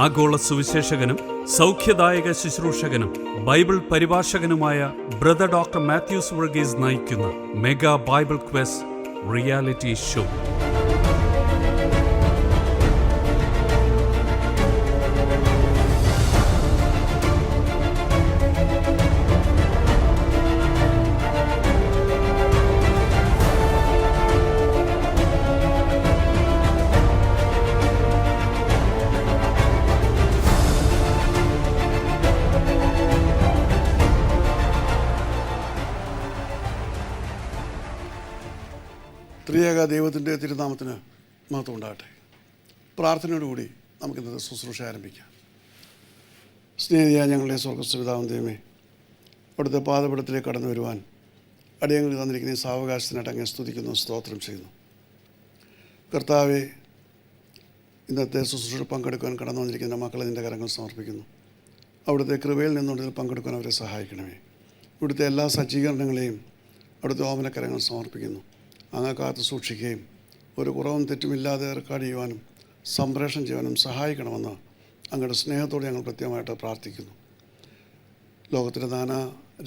ആഗോള സുവിശേഷകനും സൗഖ്യദായക ശുശ്രൂഷകനും ബൈബിൾ പരിഭാഷകനുമായ ബ്രദർ ഡോക്ടർ മാത്യൂസ് വർഗീസ് നയിക്കുന്ന mega Bible quiz reality show. ത്രിയേക ദൈവത്തിൻ്റെ തിരുനാമത്തിന് മഹത്വം ഉണ്ടാകട്ടെ. പ്രാർത്ഥനയോടുകൂടി നമുക്കിന്നത്തെ ശുശ്രൂഷ ആരംഭിക്കാം. സ്നേഹിയായ ഞങ്ങളുടെ സ്വർഗ്ഗസ്ഥപിതാവാം ദൈവമേ, അവിടുത്തെ പാദപീഠത്തിലേക്ക് കടന്നു വരുവാൻ അടിയങ്ങൾക്ക് തന്നിരിക്കുന്ന ഈ സാവകാശത്തിനായിട്ട് അങ്ങേ സ്തുതിക്കുന്നു, സ്തോത്രം ചെയ്യുന്നു. കർത്താവെ, ഇന്നത്തെ ശുശ്രൂഷ പങ്കെടുക്കാൻ കടന്നു വന്നിരിക്കുന്ന മക്കളെ നിൻ്റെ കരങ്ങൾ സമർപ്പിക്കുന്നു. അവിടുത്തെ കൃപയിൽ നിന്നുകൊണ്ട് ഇതിൽ പങ്കെടുക്കാൻ അവരെ സഹായിക്കണമേ. ഇവിടുത്തെ എല്ലാ സജ്ജീകരണങ്ങളെയും അവിടുത്തെ ഓമനക്കരങ്ങൾ സമർപ്പിക്കുന്നു. അങ്ങ് കാത്തു സൂക്ഷിക്കുകയും ഒരു കുറവും തെറ്റുമില്ലാതെ റെക്കോർഡ് ചെയ്യുവാനും സംപ്രേഷണം ചെയ്യാനും സഹായിക്കണമെന്ന് അങ്ങയുടെ സ്നേഹത്തോടെ ഞങ്ങൾ പ്രത്യേകമായിട്ട് പ്രാർത്ഥിക്കുന്നു. ലോകത്തിൻ്റെ നാനാ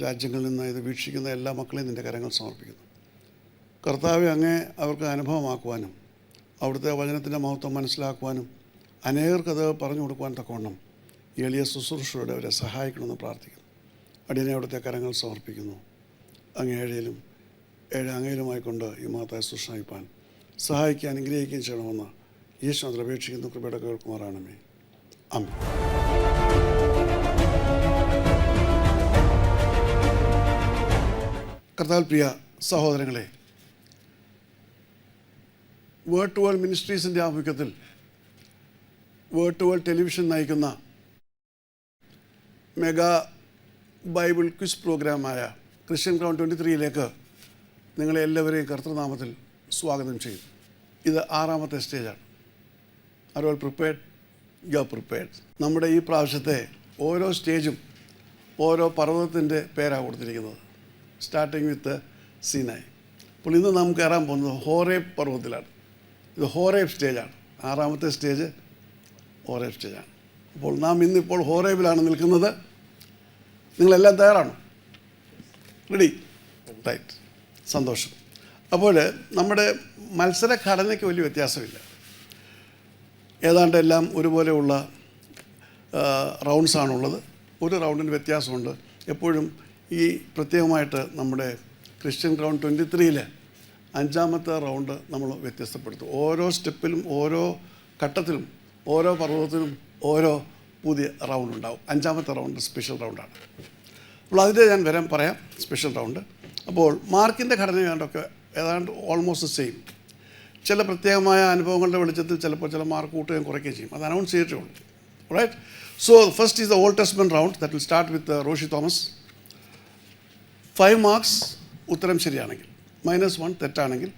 രാജ്യങ്ങളിൽ നിന്ന് ഇത് വീക്ഷിക്കുന്ന എല്ലാ മക്കളെയും നിൻ്റെ കരങ്ങൾ സമർപ്പിക്കുന്നു. കർത്താവെ, അങ്ങേ അവർക്ക് അനുഭവമാക്കുവാനും അവിടുത്തെ വചനത്തിൻ്റെ മഹത്വം മനസ്സിലാക്കുവാനും അനേകർക്കത് പറഞ്ഞു കൊടുക്കുവാൻ തക്കവണ്ണം എളിയ ശുശ്രൂഷയോടെ അവരെ സഹായിക്കണമെന്ന് പ്രാർത്ഥിക്കുന്നു. അടിയനെ അവിടുത്തെ കരങ്ങൾ സമർപ്പിക്കുന്നു. അങ്ങേഴിലും അങ്ങയിലുമായിക്കൊണ്ട് ഈ മഹത്തായ ശുശ്രൂഷിപ്പാൻ സഹായിക്കാൻ അനുഗ്രഹിക്കുകയും ചെയ്യണമെന്ന് യേശുവിനെ അപേക്ഷിക്കുന്നു. കൃപയുടെ കേൾക്കുമാറാണമേ. ആമേൻ. കർത്താവിൽ പ്രിയ സഹോദരങ്ങളെ, വേർഡ് ടു വേൾഡ് മിനിസ്ട്രീസിൻ്റെ ആഭിമുഖ്യത്തിൽ വേർഡ് ടു വേൾഡ് ടെലിവിഷൻ നയിക്കുന്ന മെഗാ ബൈബിൾ ക്വിസ് പ്രോഗ്രാമായ ക്രിസ്ത്യൻ ഗ്രൗണ്ട് 23 നിങ്ങളെ എല്ലാവരെയും കർത്തൃനാമത്തിൽ സ്വാഗതം ചെയ്യും. ഇത് 6ാമത്തെ സ്റ്റേജാണ്. Are all prepared? You are prepared. നമ്മുടെ ഈ പ്രാവശ്യത്തെ ഓരോ സ്റ്റേജും ഓരോ പർവ്വതത്തിൻ്റെ പേരാണ് കൊടുത്തിരിക്കുന്നത്, സ്റ്റാർട്ടിങ് വിത്ത് സീനായി. അപ്പോൾ ഇന്ന് നാം കയറാൻ പോകുന്നത് ഹോറേബ് പർവ്വതത്തിലാണ്. ഇത് ഹോറേബ് സ്റ്റേജാണ്. 6ാമത്തെ സ്റ്റേജ് ഹോറേബ് സ്റ്റേജാണ്. അപ്പോൾ നാം ഇന്നിപ്പോൾ ഹോറേബിലാണ് നിൽക്കുന്നത്. നിങ്ങളെല്ലാം തയ്യാറാണോ? റെഡി? റൈറ്റ്. സന്തോഷം. അപ്പോൾ നമ്മുടെ മത്സരഘടനയ്ക്ക് വലിയ വ്യത്യാസമില്ല. ഏതാണ്ട് എല്ലാം ഒരുപോലെയുള്ള റൗണ്ട്സാണുള്ളത്. ഒരു റൗണ്ടിന് വ്യത്യാസമുണ്ട്. എപ്പോഴും ഈ പ്രത്യേകമായിട്ട് നമ്മുടെ ക്രിസ്ത്യൻ ഗ്രൗണ്ട് 23 5ാമത്തെ റൗണ്ട് നമ്മൾ വ്യത്യസ്തപ്പെടുത്തും. ഓരോ സ്റ്റെപ്പിലും ഓരോ ഘട്ടത്തിലും ഓരോ പർവ്വതത്തിലും ഓരോ പുതിയ റൗണ്ട് ഉണ്ടാവും. 5ാമത്തെ റൗണ്ട് സ്പെഷ്യൽ റൗണ്ടാണ്. അപ്പോൾ അതിൻ്റെ ഞാൻ പറയാം സ്പെഷ്യൽ റൗണ്ട്. അപ്പോൾ മാർക്കിൻ്റെ ഘടന ഏതാണ്ട് ഓൾമോസ്റ്റ് സെയിം. ചില പ്രത്യേകമായ അനുഭവങ്ങളുടെ വെളിച്ചത്തിൽ ചിലപ്പോൾ ചില മാർക്ക് കൂട്ടുകയും കുറയ്ക്കുകയും ചെയ്യും. അത് അനൗൺസ് ചെയ്തിട്ടേ ഉള്ളൂ. Right. So first is the old testament round that will start with Roshi Thomas. 5 marks ഉത്തരം ശരിയാണെങ്കിൽ, -1 തെറ്റാണെങ്കിൽ,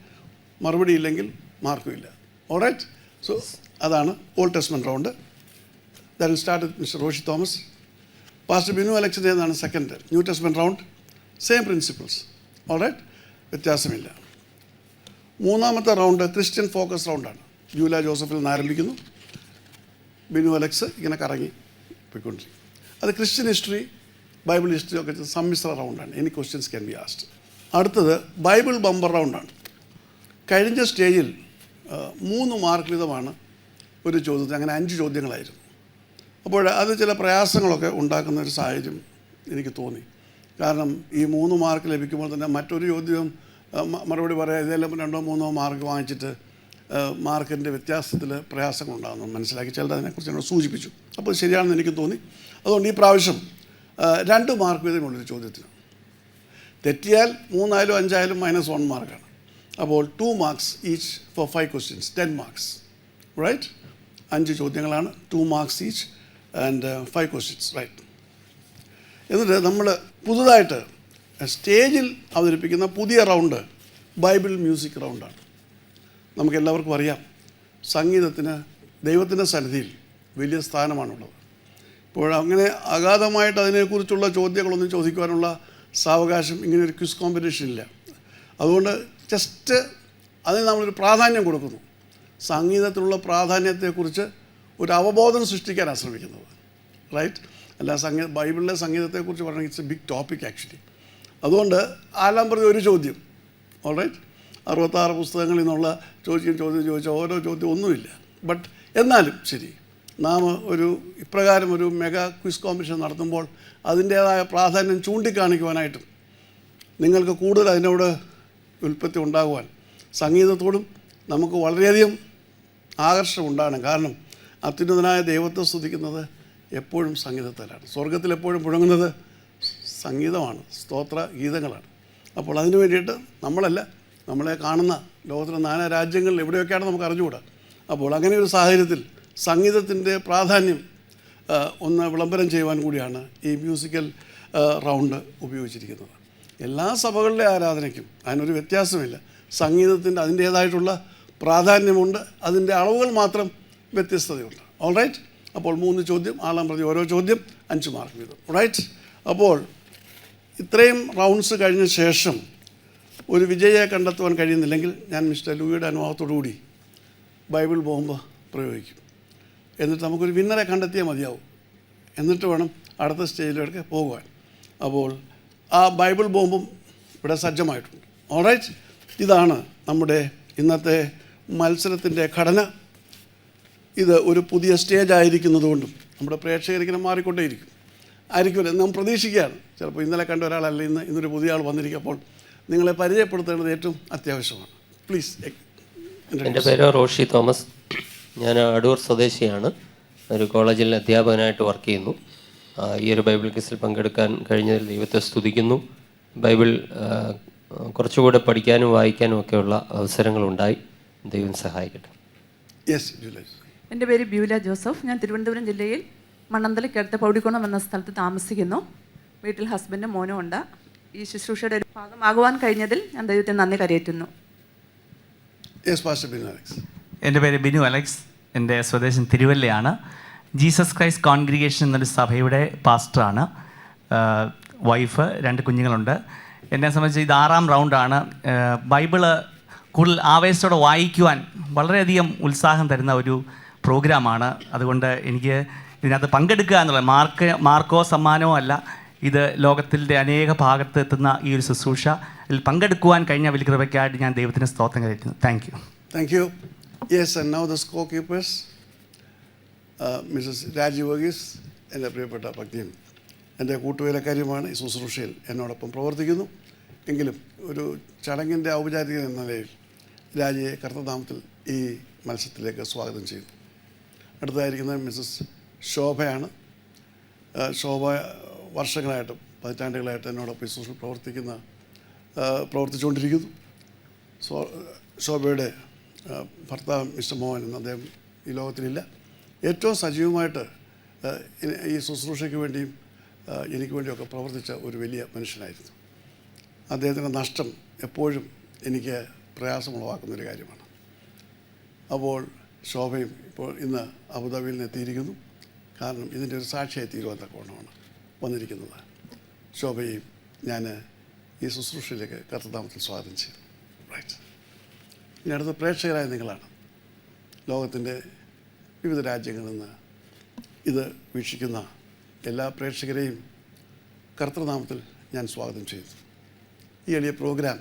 മറുപടി ഇല്ലെങ്കിൽ മാർക്കും ഇല്ല. ഓൾറൈറ്റ്. സോ അതാണ് old testament round. That will start with mister Roshi Thomas. Pastor Binu അലക്സിൻ്റെ എന്നാണ് second new testament round. Same principles. Alright. വ്യത്യാസമില്ല. 3ാമത്തെ റൗണ്ട് ക്രിസ്ത്യൻ ഫോക്കസ് റൗണ്ടാണ്. ജൂല ജോസഫിൽ നിന്ന് ആരംഭിക്കുന്നു. ബിനു അലക്സ് ഇങ്ങനെ കറങ്ങി പോയിക്കൊണ്ടിരിക്കും. അത് ക്രിസ്ത്യൻ ഹിസ്റ്ററി, ബൈബിൾ ഹിസ്റ്ററി ഒക്കെ സമ്മിശ്ര റൗണ്ടാണ്. Any questions can be asked. അടുത്തത് ബൈബിൾ ബമ്പർ റൗണ്ടാണ്. കഴിഞ്ഞ സ്റ്റേജിൽ 3 മാർക്ക് വീതമാണ് ഒരു ചോദ്യത്തിന്. അങ്ങനെ 5 ചോദ്യങ്ങളായിരുന്നു. അപ്പോൾ അത് ചില പ്രയാസങ്ങളൊക്കെ ഉണ്ടാക്കുന്ന ഒരു സാഹചര്യം എനിക്ക് തോന്നി. കാരണം ഈ 3 മാർക്ക് ലഭിക്കുമ്പോൾ തന്നെ മറ്റൊരു ചോദ്യം മറുപടി പറയാം, ഇതെല്ലാം 2-3 മാർക്ക് വാങ്ങിച്ചിട്ട് മാർക്കിൻ്റെ വ്യത്യാസത്തിൽ പ്രയാസങ്ങളുണ്ടാകുന്നു മനസ്സിലാക്കി. ചിലത് അതിനെക്കുറിച്ച് എന്നോട് സൂചിപ്പിച്ചു. അപ്പോൾ ശരിയാണെന്ന് എനിക്ക് തോന്നി. അതുകൊണ്ട് ഈ പ്രാവശ്യം 2 മാർക്ക് വീതമുള്ളൊരു ചോദ്യത്തിന്. തെറ്റിയാൽ 3 ആയാലും 5 ആയാലും -1 മാർക്കാണ്. അപ്പോൾ 2 marks each for 5 questions, 10 marks. Right. 5 ചോദ്യങ്ങളാണ്, 2 marks each and 5 questions. Right. എന്നിട്ട് നമ്മൾ പുതുതായിട്ട് സ്റ്റേജിൽ അവതരിപ്പിക്കുന്ന പുതിയ റൗണ്ട് ബൈബിൾ മ്യൂസിക് റൗണ്ടാണ്. നമുക്കെല്ലാവർക്കും അറിയാം, സംഗീതത്തിന് ദൈവത്തിൻ്റെ സന്നിധിയിൽ വലിയ സ്ഥാനമാണുള്ളത്. ഇപ്പോൾ അങ്ങനെ അഗാധമായിട്ട് അതിനെക്കുറിച്ചുള്ള ചോദ്യങ്ങളൊന്നും ചോദിക്കുവാനുള്ള സാവകാശം ഇങ്ങനെയൊരു ക്വിസ് കോമ്പറ്റീഷൻ ഇല്ല. അതുകൊണ്ട് ജസ്റ്റ് അതിന് നമ്മളൊരു പ്രാധാന്യം കൊടുക്കുന്നു. സംഗീതത്തിലുള്ള പ്രാധാന്യത്തെക്കുറിച്ച് ഒരു അവബോധം സൃഷ്ടിക്കാനാണ് ശ്രമിക്കുന്നത്. റൈറ്റ്? അല്ല ബൈബിളിലെ സംഗീതത്തെക്കുറിച്ച് പറഞ്ഞാൽ it's a big topic actually. അതുകൊണ്ട് ആലാം പറഞ്ഞ ഒരു ചോദ്യം, ഓൾറൈറ്റ്, 66 പുസ്തകങ്ങളിൽ നിന്നുള്ള ചോദിച്ച ഓരോ ചോദ്യം ഒന്നുമില്ല. ബട്ട് എന്നാലും ശരി, നാം ഇപ്രകാരം ഒരു മെഗാ ക്വിസ് കോമ്പറ്റീഷൻ നടത്തുമ്പോൾ അതിൻ്റേതായ പ്രാധാന്യം ചൂണ്ടിക്കാണിക്കുവാനായിട്ടും നിങ്ങൾക്ക് കൂടുതൽ അതിനോട് ഉൽപ്പത്തി ഉണ്ടാകുവാൻ സംഗീതത്തോടും നമുക്ക് വളരെയധികം ആകർഷണം ഉണ്ടാകണം. കാരണം അത്യുന്നതനായ ദൈവത്തെ സ്തുതിക്കുന്നത് എപ്പോഴും സംഗീതത്തിലാണ്. സ്വർഗത്തിൽ എപ്പോഴും മുഴങ്ങുന്നത് സംഗീതമാണ്, സ്തോത്ര ഗീതങ്ങളാണ്. അപ്പോൾ അതിനു വേണ്ടിയിട്ട് നമ്മളെ കാണുന്ന ലോകത്തിലെ നാനാ രാജ്യങ്ങളിൽ എവിടെയൊക്കെയാണ് നമുക്ക് അറിഞ്ഞുകൂടാ. അപ്പോൾ അങ്ങനെ ഒരു സാഹചര്യത്തിൽ സംഗീതത്തിൻ്റെ പ്രാധാന്യം ഒന്ന് വിളംബരം ചെയ്യുവാൻ കൂടിയാണ് ഈ മ്യൂസിക്കൽ റൗണ്ട് ഉപയോഗിച്ചിരിക്കുന്നത്. എല്ലാ സഭകളിലെ ആരാധനയ്ക്കും അതിനൊരു വ്യത്യാസമില്ല. സംഗീതത്തിൻ്റെ അതിൻ്റേതായിട്ടുള്ള പ്രാധാന്യമുണ്ട്, അതിൻ്റെ അളവുകൾ മാത്രം വ്യത്യസ്തതയുണ്ട്. ഓൾറൈറ്റ്? അപ്പോൾ 3 ചോദ്യം, ആളാം പ്രതി ഓരോ ചോദ്യം 5 മാർക്ക് വീതം. റൈറ്റ്? അപ്പോൾ ഇത്രയും റൗണ്ട്സ് കഴിഞ്ഞ ശേഷം ഒരു വിജയിയെ കണ്ടെത്തുവാൻ കഴിയുന്നില്ലെങ്കിൽ ഞാൻ മിസ്റ്റർ ലൂയിയുടെ അനുഭവത്തോടുകൂടി ബൈബിൾ ബോംബ് പ്രയോഗിക്കും. എന്നിട്ട് നമുക്കൊരു വിന്നറെ കണ്ടെത്തിയാൽ മതിയാവും. എന്നിട്ട് വേണം അടുത്ത സ്റ്റേജിലേക്ക് പോകുവാൻ. അപ്പോൾ ആ ബൈബിൾ ബോംബും ഇവിടെ സജ്ജമായിട്ടുണ്ട്. ഓൾറൈറ്റ്? ഇതാണ് നമ്മുടെ ഇന്നത്തെ മത്സരത്തിൻ്റെ ഘടന. ഇത് ഒരു പുതിയ സ്റ്റേജ് ആയിരിക്കുന്നതുകൊണ്ടും നമ്മുടെ പ്രേക്ഷകരിങ്ങനെ മാറിക്കൊണ്ടേയിരിക്കും ആയിരിക്കുമല്ലോ നാം പ്രതീക്ഷിക്കുകയാണ്. ചിലപ്പോൾ ഇന്നലെ കണ്ട ഒരാളല്ല ഇന്നൊരു പുതിയ ആൾ വന്നിരിക്കും. അപ്പോൾ നിങ്ങളെ പരിചയപ്പെടുത്തേണ്ടത് ഏറ്റവും അത്യാവശ്യമാണ്. പ്ലീസ്. എൻ്റെ പേര് റോഷി തോമസ്. ഞാൻ അടൂർ സ്വദേശിയാണ്. ഒരു കോളേജിൽ അധ്യാപകനായിട്ട് വർക്ക് ചെയ്യുന്നു. ഈ ഒരു ബൈബിൾ ക്വിസിൽ പങ്കെടുക്കാൻ കഴിഞ്ഞതിൽ ദൈവത്തെ സ്തുതിക്കുന്നു. ബൈബിൾ കുറച്ചുകൂടെ പഠിക്കാനും വായിക്കാനും ഒക്കെയുള്ള അവസരങ്ങളുണ്ടായി. ദൈവം സഹായിക്കട്ടെ. എൻ്റെ പേര് ബ്യൂല ജോസഫ്. ഞാൻ തിരുവനന്തപുരം ജില്ലയിൽ മണ്ണന്തലയ്ക്കടുത്ത് പൗടിക്കോണം എന്ന സ്ഥലത്ത് താമസിക്കുന്നു. വീട്ടിൽ ഹസ്ബൻഡും മോനും ഉണ്ട്. ഈ ശുശ്രൂഷയുടെ ഒരു ഭാഗമാകുവാൻ കഴിഞ്ഞതിൽ ഞാൻ ദൈവത്തെ നന്ദി കരയറ്റുന്നു. എൻ്റെ പേര് ബിനു അലക്സ്. എൻ്റെ സ്വദേശം തിരുവല്ലയാണ്. ജീസസ് ക്രൈസ്റ്റ് കോൺഗ്രിഗേഷൻ എന്നൊരു സഭയുടെ പാസ്റ്ററാണ്. വൈഫ്, 2 കുഞ്ഞുങ്ങളുണ്ട്. എന്നെ സംബന്ധിച്ച് ഇത് 6ാം റൗണ്ടാണ്. ബൈബിള് കൂടുതൽ ആവേശത്തോടെ വായിക്കുവാൻ വളരെയധികം ഉത്സാഹം തരുന്ന ഒരു പ്രോഗ്രാമാണ്. അതുകൊണ്ട് എനിക്ക് ഇതിനകത്ത് പങ്കെടുക്കുക എന്നുള്ളത് മാർക്കോ സമ്മാനമോ അല്ല. ഇത് ലോകത്തിൻ്റെ അനേക ഭാഗത്ത് എത്തുന്ന ഈ ഒരു ശുശ്രൂഷ ഇതിൽ പങ്കെടുക്കുവാൻ കഴിഞ്ഞ വലിയ കൃപയ്ക്കായിട്ട് ഞാൻ ദൈവത്തിന് സ്തോത്രം കരയറ്റുന്നു. Thank you. Yes, and now the score keepers. Mrs Rajeev Varghese, എൻ്റെ പ്രിയപ്പെട്ട ഭക്തിയും എൻ്റെ കൂട്ടുവേലക്കാരിയുമാണ്. ഈ ശുശ്രൂഷയിൽ എന്നോടൊപ്പം പ്രവർത്തിക്കുന്നു. എങ്കിലും ഒരു ചടങ്ങിൻ്റെ ഔപചാരികത എന്ന നിലയിൽ രാജിയെ കർത്തനാമത്തിൽ ഈ മത്സരത്തിലേക്ക് സ്വാഗതം ചെയ്യുന്നു. അടുത്തതായിരിക്കുന്നത് മിസ്സസ് ശോഭയാണ്. ശോഭ വർഷങ്ങളായിട്ടും പതിറ്റാണ്ടുകളായിട്ട് എന്നോടൊപ്പം ഈ ശുശ്രൂഷയിൽ പ്രവർത്തിച്ചുകൊണ്ടിരിക്കുന്നു. ശോഭയുടെ ഭർത്താവ് മിസ്റ്റർ മോഹൻ എന്ന അദ്ദേഹം ഈ ലോകത്തിലില്ല. ഏറ്റവും സജീവമായിട്ട് ഈ ശുശ്രൂഷയ്ക്ക് വേണ്ടിയും എനിക്ക് വേണ്ടിയൊക്കെ പ്രവർത്തിച്ച ഒരു വലിയ മനുഷ്യനായിരുന്നു. അദ്ദേഹത്തിൻ്റെ നഷ്ടം എപ്പോഴും എനിക്ക് പ്രയാസമുളവാക്കുന്നൊരു കാര്യമാണ്. അപ്പോൾ ശോഭയും ഇപ്പോൾ ഇന്ന് അബുദാബിയിൽ നിന്ന് എത്തിയിരിക്കുന്നു. കാരണം ഇതിൻ്റെ ഒരു സാക്ഷിയായി തീരുവാൻ തക്കവണ്ണമാണ് വന്നിരിക്കുന്നത്. ശോഭയും ഞാൻ ഈ ശുശ്രൂഷയിലേക്ക് കർത്തനാമത്തിൽ സ്വാഗതം ചെയ്യും. റൈറ്റ്. ഇനി അടുത്ത പ്രേക്ഷകരായ നിങ്ങളാണ്. ലോകത്തിൻ്റെ വിവിധ രാജ്യങ്ങളിൽ നിന്ന് ഇത് വീക്ഷിക്കുന്ന എല്ലാ പ്രേക്ഷകരെയും കർത്തൃനാമത്തിൽ ഞാൻ സ്വാഗതം ചെയ്യുന്നു. ഈ എളിയ പ്രോഗ്രാം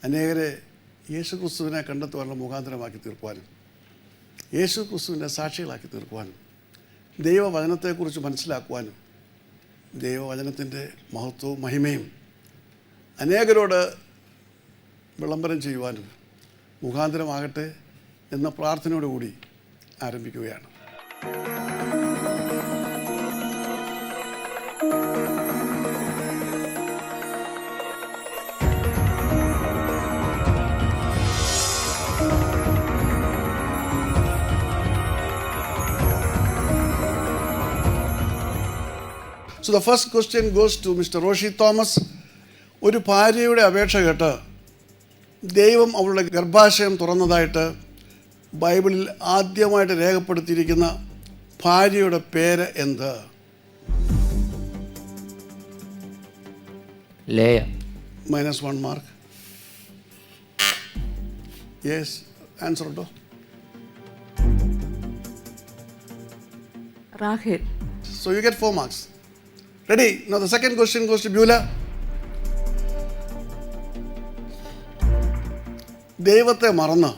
അനേകരെ യേശുക്രിസ്തുവിനെ കണ്ടെത്തുവാനുള്ള മുഖാന്തരമാക്കി തീർക്കുവാനും യേശുക്രിസ്തുവിൻ്റെ സാക്ഷികളാക്കി തീർക്കുവാനും ദൈവവചനത്തെക്കുറിച്ച് മനസ്സിലാക്കുവാനും ദൈവവചനത്തിൻ്റെ മഹത്വവും മഹിമയും അനേകരോട് വിളംബരം ചെയ്യുവാനും മുഖാന്തരമാകട്ടെ എന്ന പ്രാർത്ഥനയോടുകൂടി ആരംഭിക്കുകയാണ്. So the first question goes to Mr. Roshi Thomas. ഒരു ഭാര്യയുടെ അപേക്ഷ കേട്ട് ദൈവം അവളുടെ ഗർഭാശയം തുറന്നതായിട്ട് ബൈബിളിൽ ആദ്യമായിട്ട് രേഖപ്പെടുത്തിയിരിക്കുന്ന ഭാര്യയുടെ പേര് എന്ത്? ലേയ. -1 മാർക്ക്. യെസ്, ആൻസർ ഉണ്ടോ? റാഹേൽ. So you get 4 marks. Ready? Now the second question goes to Beulah. ദൈവത്തെ മറന്ന്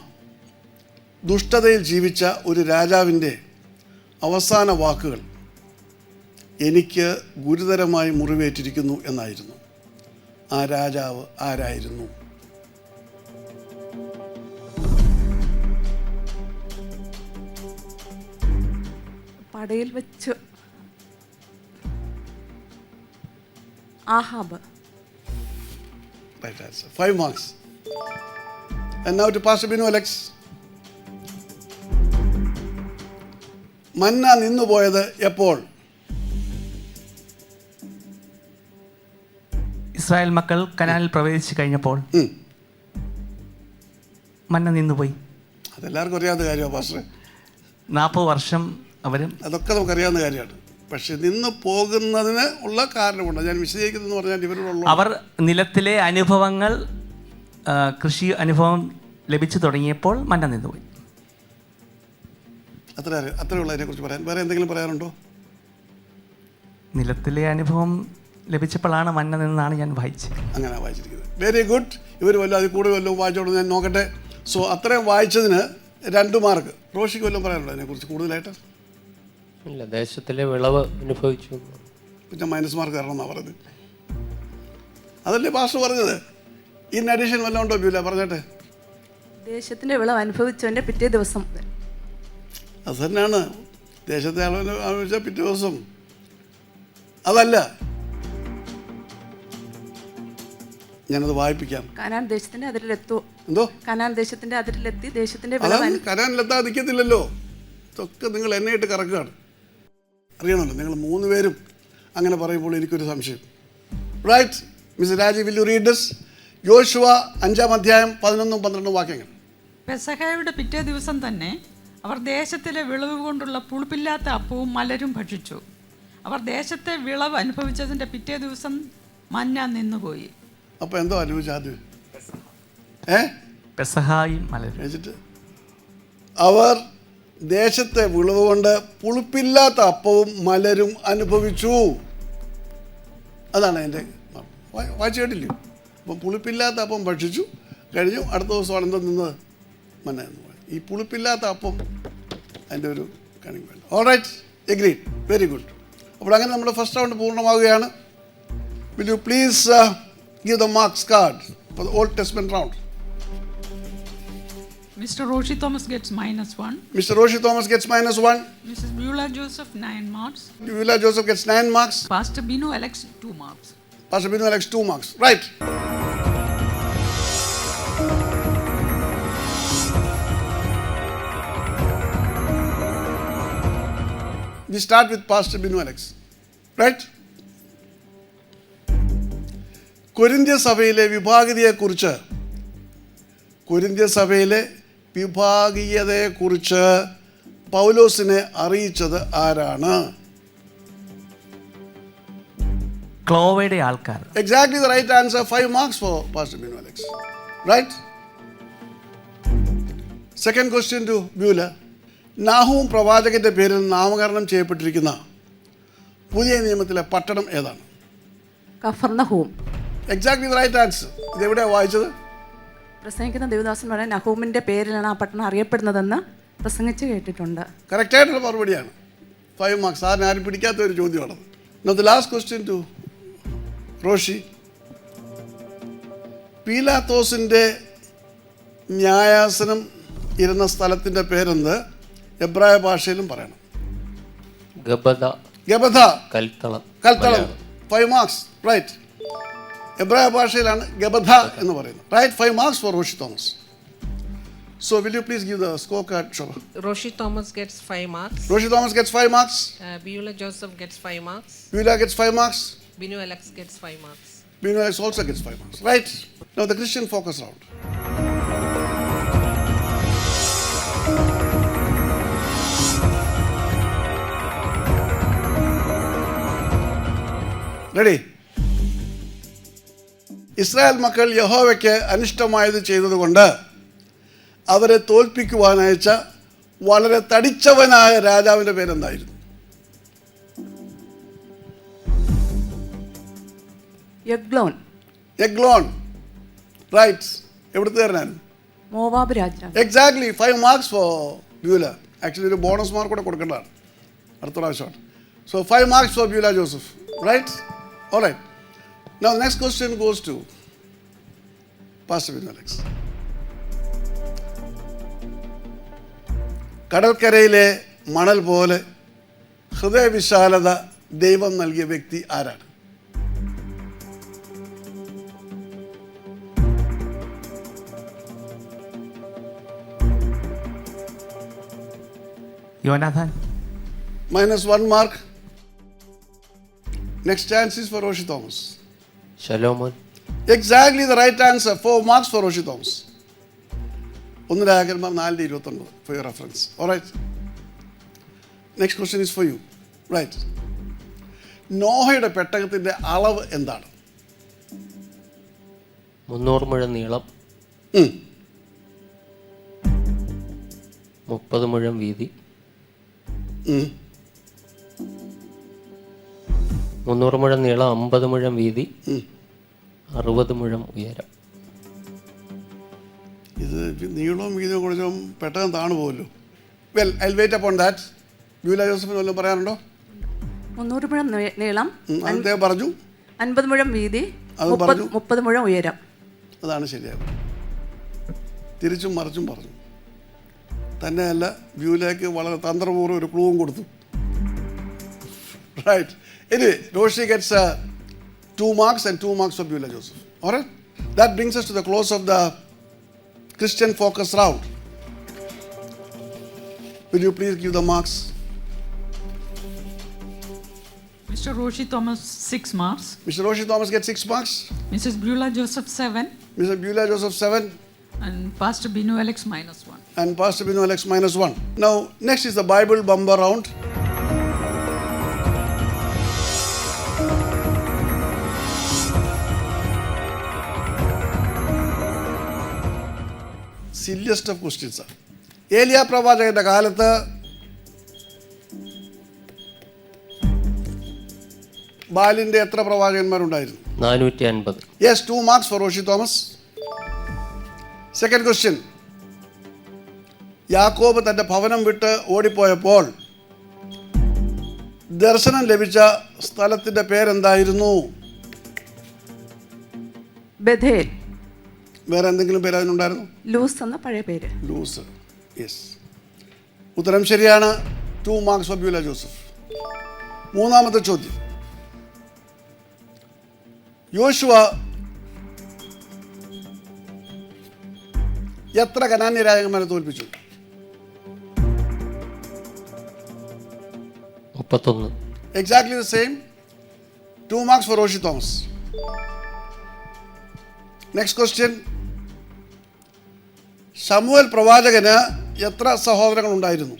ദുഷ്ടതയിൽ ജീവിച്ച ഒരു രാജാവിൻ്റെ അവസാന വാക്കുകൾ എനിക്ക് ഗുരുതരമായി മുറിവേറ്റിരിക്കുന്നു എന്നായിരുന്നു. ആ രാജാവ് ആരായിരുന്നു? പടയിൽ വെച്ച് Ahab. Right answer. 5 marks. And now to Pastor Binu Alex. മന്ന നിന്നുപോയത് എപ്പോൾ? ഇസ്രായേൽ മക്കൾ കനാനിൽ പ്രവേശിച്ചു കഴിഞ്ഞപ്പോൾ മന്ന നിന്നുപോയി. അതെല്ലാവർക്കും അറിയാവുന്ന കാര്യമാണ് പാസ്റ്ററെ. 40 വർഷം അവരും അതൊക്കെ നമുക്കറിയാവുന്ന കാര്യമാണ്. പക്ഷെ നിന്ന് പോകുന്നതിന് ഉള്ള കാരണമുണ്ട്. ഞാൻ വിശദീകരിക്കുന്നതെന്ന് പറഞ്ഞാൽ ഇവരോടുള്ള അവർ നിലത്തിലെ അനുഭവങ്ങൾ, കൃഷി അനുഭവം ലഭിച്ചു തുടങ്ങിയപ്പോൾ മന്ന നിന്നുപോയി. അത്രയുള്ള അതിനെക്കുറിച്ച് പറയാൻ വേറെ എന്തെങ്കിലും പറയാനുണ്ടോ? നിലത്തിലെ അനുഭവം ലഭിച്ചപ്പോഴാണ് മന്ന നിന്നാണ് ഞാൻ വായിച്ചത്. അങ്ങനെ വായിച്ചിരിക്കുന്നത്. Very good. ഇവർ വല്ലതും അതിൽ കൂടുതൽ വല്ലതും വായിച്ചോളൂ, ഞാൻ നോക്കട്ടെ. സോ അത്രയും വായിച്ചതിന് 2 മാർക്ക്. റോഷിക്ക് വല്ലതും പറയാനുണ്ടോ അതിനെക്കുറിച്ച് കൂടുതലായിട്ട്? ഇല്ല, ദേശത്തിലെ വിളവ് അനുഭവിച്ചു. പിന്നെ മൈനസ് മാർക്ക് തരണം എന്നാണ് പറഞ്ഞത്. അതല്ലേ പാസ്റ്റർ പറഞ്ഞത്? ഇൻ അഡീഷൻ വല്ലതും ഉണ്ടോ ബ്യൂല? പറഞ്ഞേട്ടെ. ദേശത്തിൻ്റെ വിളവ് അനുഭവിച്ചവൻ്റെ പിറ്റേ ദിവസം. അത് തന്നെയാണ് ദേശത്തെ അനുഭവിച്ച പിറ്റേ ദിവസം. അതല്ല, ഞാനത് വായിപ്പിക്കാം. കനാൻ ദേശത്തിൻ്റെ അതിരിലെത്തോ? എന്തോ? കനാൻ ദേശത്തിൻ്റെ അതിരിലെത്തി ദേശത്തിൻ്റെ അതാണ് കനാനിലെത്താൻ നിൽക്കത്തില്ലല്ലോ. ഇതൊക്കെ നിങ്ങൾ എന്നെ ഇട്ട് കറക്കുകയാണ്. അറിയണമല്ലോ, നിങ്ങൾ 3 പേരും അങ്ങനെ പറയുമ്പോൾ എനിക്കൊരു സംശയം. Right mister Rajeev, will you read this? യോശുവ 5-ാം അധ്യായം 11-12 വാക്യങ്ങൾ. പെസഹയുടെ പിറ്റേ ദിവസം തന്നെ അവർ ദേശത്തിലെ വിളവ് കൊണ്ടുള്ള പുളിപ്പില്ലാത്ത അപ്പവും മലരും ഭക്ഷിച്ചു. അവർ ദേശത്തെ വിളവ് അനുഭവിച്ചതിൻ്റെ പിറ്റേ ദിവസം മന്ന നിന്നുപോയി. അപ്പോൾ എന്തോ അനുഭവിച്ചു ആദ്യം? പെസഹായും മലരും വെച്ചിട്ട് അവർ ദേശത്തെ വിളവ് കൊണ്ട് പുളിപ്പില്ലാത്ത അപ്പവും മലരും അനുഭവിച്ചു. അതാണ് എൻ്റെ വായിച്ചു കേട്ടില്ലേ? അപ്പം പുളിപ്പില്ലാത്ത അപ്പം ഭക്ഷിച്ചു കഴിഞ്ഞു. അടുത്ത ദിവസമാണ് എന്തോ നിന്നത്? മന്ന എന്ന് പറയും. ഈ പുളിപ്പില്ലാത്ത അപ്പം അതിൻ്റെ ഒരു കണിങ് വേണ്ട. All right, agreed, very good. അപ്പോൾ അങ്ങനെ നമ്മുടെ ഫസ്റ്റ് റൗണ്ട് പൂർണ്ണമാവുകയാണ്. Will you please give the marks card for the Old Testament round? Mr. Roshi Thomas gets -1. Mr. Roshi Thomas gets -1. Mrs. Beulah Joseph 9 marks. Beulah Joseph gets 9 marks. Pastor Binu Alex 2 marks. Pastor Binu Alex 2 marks. Right. We start with Pastor Binu Alex. Right? കൊരിന്ത്യ സഭയിലെ വിഭാഗീയതയെക്കുറിച്ച് പൗലോസിനെ അറിയിച്ചത് ആരാണ്? ക്ലോവയുടെ ആൾക്കാർ. Exactly the right answer. 5 marks for Pastor Binu Alex. Right? Second question to Beulah. Nahum പ്രവാചകന്റെ പേരിൽ നാമകരണം ചെയ്യപ്പെട്ടിരിക്കുന്ന പുതിയ നിയമത്തിലെ പട്ടണം ഏതാണ്? കഫർനഹൂം. Exactly the right answer. ഇതെവിടെയാണ് വായിച്ചത്? പ്രസംഗിക്കുന്ന ദേവദാസൻ പറയാൻ നഹൂമിൻ്റെ പേരിലാണ് ആ പട്ടണം അറിയപ്പെടുന്നതെന്ന് പ്രസംഗിച്ച് കേട്ടിട്ടുണ്ട്. കറക്റ്റായിട്ടുള്ള മറുപടിയാണ്. 5 marks. ആരും പിടിക്കാത്ത ഒരു ചോദ്യമാണത്. Now the last question to Roshy. പീലാത്തോസിൻ്റെ ന്യായാസനം ഇരുന്ന സ്ഥലത്തിൻ്റെ പേരെന്ത് എബ്രായ ഭാഷയിലും പറയണം? ഗബഥ. കൽത്തളം. 5 marks. റൈറ്റ്. എബ്രായ ഭാഷയിലാണ് ഗബഥ എന്ന് പറയുന്നത്. Right. 5 marks for Roshi Thomas. So will you please give the scorecard, Shobha? Roshi Thomas gets 5 marks. Roshi Thomas gets 5 marks. Beulah Joseph gets 5 marks. Beulah gets 5 marks. Binu Alex gets 5 marks. Binu Alex also gets 5 marks. Right. Now the Christian focus round. Ready? Israel മക്കൾ യഹോവയ്ക്ക് അനിഷ്ടമായത് ചെയ്തതുകൊണ്ട് അവരെ തോൽപ്പിക്കുവാനയച്ച വളരെ തടിച്ചവനായ രാജാവിൻ്റെ പേരെന്തായിരുന്നു? യഗ്ലോൻ, എഗ്ലോൺ. റൈറ്റ്. എവിടുത്തെ തരാനായിരുന്നു? മോവാബ് രാജാവ്. Exactly 5 marks for Beulah. Actually ഒരു ബോണസ് മാർക്ക് കൂടെ കൊടുക്കേണ്ടതാണ് അടുത്ത പ്രാവശ്യമാണ്. So 5 marks for Beulah Joseph. Right. Alright. Now next question goes to pastor Binu Alex. കടൽക്കരയിലെ മണൽ പോലെ ഹൃദയവിശാലത ദൈവം നൽകിയ വ്യക്തി ആരാണ്? യോനാഥാൻ. -1 mark. Next chance is for Roshi Thomas. ശലോമോൻ. Exactly the right answer. 4 marks for Roshi Thomas. 1:4:29 for your reference. All right. Next question is for you. Right. നോഹയുടെ പെട്ടകത്തിൻ്റെ അളവ് എന്താണ്? 300 മുഴം നീളം, 30 മുഴം വീതി, 300 മുഴം നീളം, 50 മുഴം വീതി, 60 മുഴം ഉയരം. ഇത് നീളവും വീതിയും കുറിച്ചും പെട്ടകം താണു പോകുമല്ലോ. Well, I will wait upon that. Beulah ജോസഫിന് വല്ലതും പറയാനുണ്ടോ? 300 മുഴം നീളം, അദ്ദേഹം പറഞ്ഞു. 50 മുഴം വീതി, അതും പറഞ്ഞു. 30 മുഴം ഉയരം. അതാണ് ശരിയാകും. തിരിച്ചും മറിച്ചും പറഞ്ഞു. തന്നെയല്ല, ബ്യൂലയ്ക്ക് വളരെ തന്ത്രപൂർവ്വം ഒരു ക്ലൂവും കൊടുത്തു. Right. Anyway, Roshi gets 2 marks and 2 marks for Beulah Joseph. All right? That brings us to the close of the Christian focus round. Will you please give the marks? Mr. Roshi Thomas 6 marks. Mr. Roshi Thomas gets 6 marks. Mrs. Beulah Joseph 7. Mr. Beulah Joseph 7. And Pastor Binu Alex -1. And Pastor Binu Alex -1. Now, next is the Bible bumper round. Silliest of questions. ഏലിയ പ്രവാചകന്റെ കാലത്ത് ബാലിന്റെ എത്ര പ്രവാചകന്മാരുണ്ടായിരുന്നു? 450. Yes, 2 marks for Roshi Thomas. Second question. യാക്കോബ് തന്റെ ഭവനം വിട്ട് ഓടിപ്പോയപ്പോൾ ദർശനം ലഭിച്ച സ്ഥലത്തിന്റെ പേരെന്തായിരുന്നു? ബഥേൽ. വേറെ എന്തെങ്കിലും പേര് അതിനുണ്ടായിരുന്നു? ലൂസ് എന്ന പഴയ പേര്. ലൂസ്. യെസ്, ഉത്തരം ശരിയാണ്. 2 marks for Beulah Joseph. മൂന്നാമത്തെ ചോദ്യം. യോശുവ എത്ര കനാന്യ രാജാക്കന്മാരെ തോൽപ്പിച്ചു? 31. Exactly the same. 2 marks for Roshi Thomas. Next question. ശമൂവേൽ പ്രവാചകന് എത്ര സഹോദരങ്ങൾ ഉണ്ടായിരുന്നു?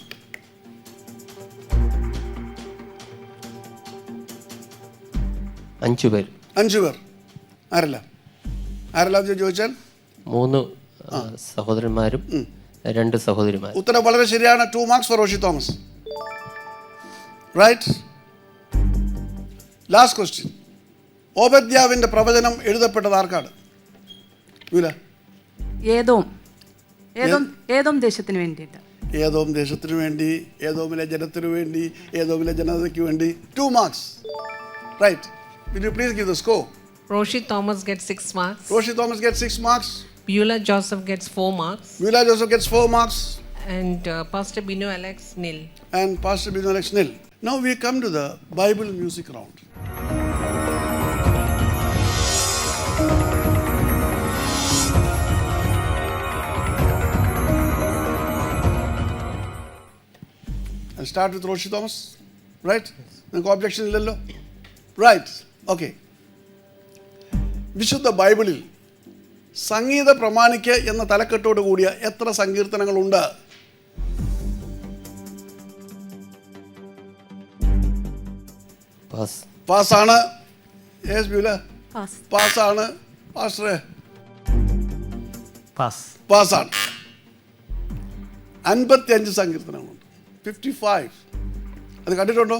5 പേർ. 5 പേർ. ആരല്ല ചോദിച്ചാൽ 3 സഹോദരന്മാരും 2 സഹോദരിമാരും. ഉത്തരം വളരെ ശരിയാണ്. 2 marks for Roshi Thomas. Right. Last question. ഓബദ്യാവിന്റെ പ്രവചനം എഴുതപ്പെട്ടത് ആർക്കാണ്? ഏതോം ദേശത്തിന് വേണ്ടിയിട്ട്. ഏതോം ദേശത്തിന് വേണ്ടി, ഏതോമിലെ ജനത്തിനു വേണ്ടി, ഏതോമിലെ ജനതയ്ക്ക് വേണ്ടി. 2 marks. Right. Will you please give the score? Roshi Thomas gets 6 marks. Roshi Thomas gets 6 marks. Beulah Joseph gets 4 marks. Beulah Joseph gets 4 marks. And Pastor Binu Alex nil. And Pastor Binu Alex nil. Now we come to the Bible music round. I'll start with Roshi Thomas. Right? നിങ്ങൾക്ക് objection ഇല്ലല്ലോ? Right. Okay. വിശുദ്ധ ബൈബിളിൽ സംഗീത പ്രമാണിക്ക് എന്ന തലക്കെട്ടോട് കൂടിയ എത്ര സങ്കീർത്തനങ്ങളുണ്ട്? പാസ്സാണ്. Yes Beulah. പാസ്സാണ്. പാസ്റ്ററെ പാസ്സാണ്. 55 സങ്കീർത്തനങ്ങളുണ്ട്. 55. അത് കണ്ടിട്ടുണ്ടോ?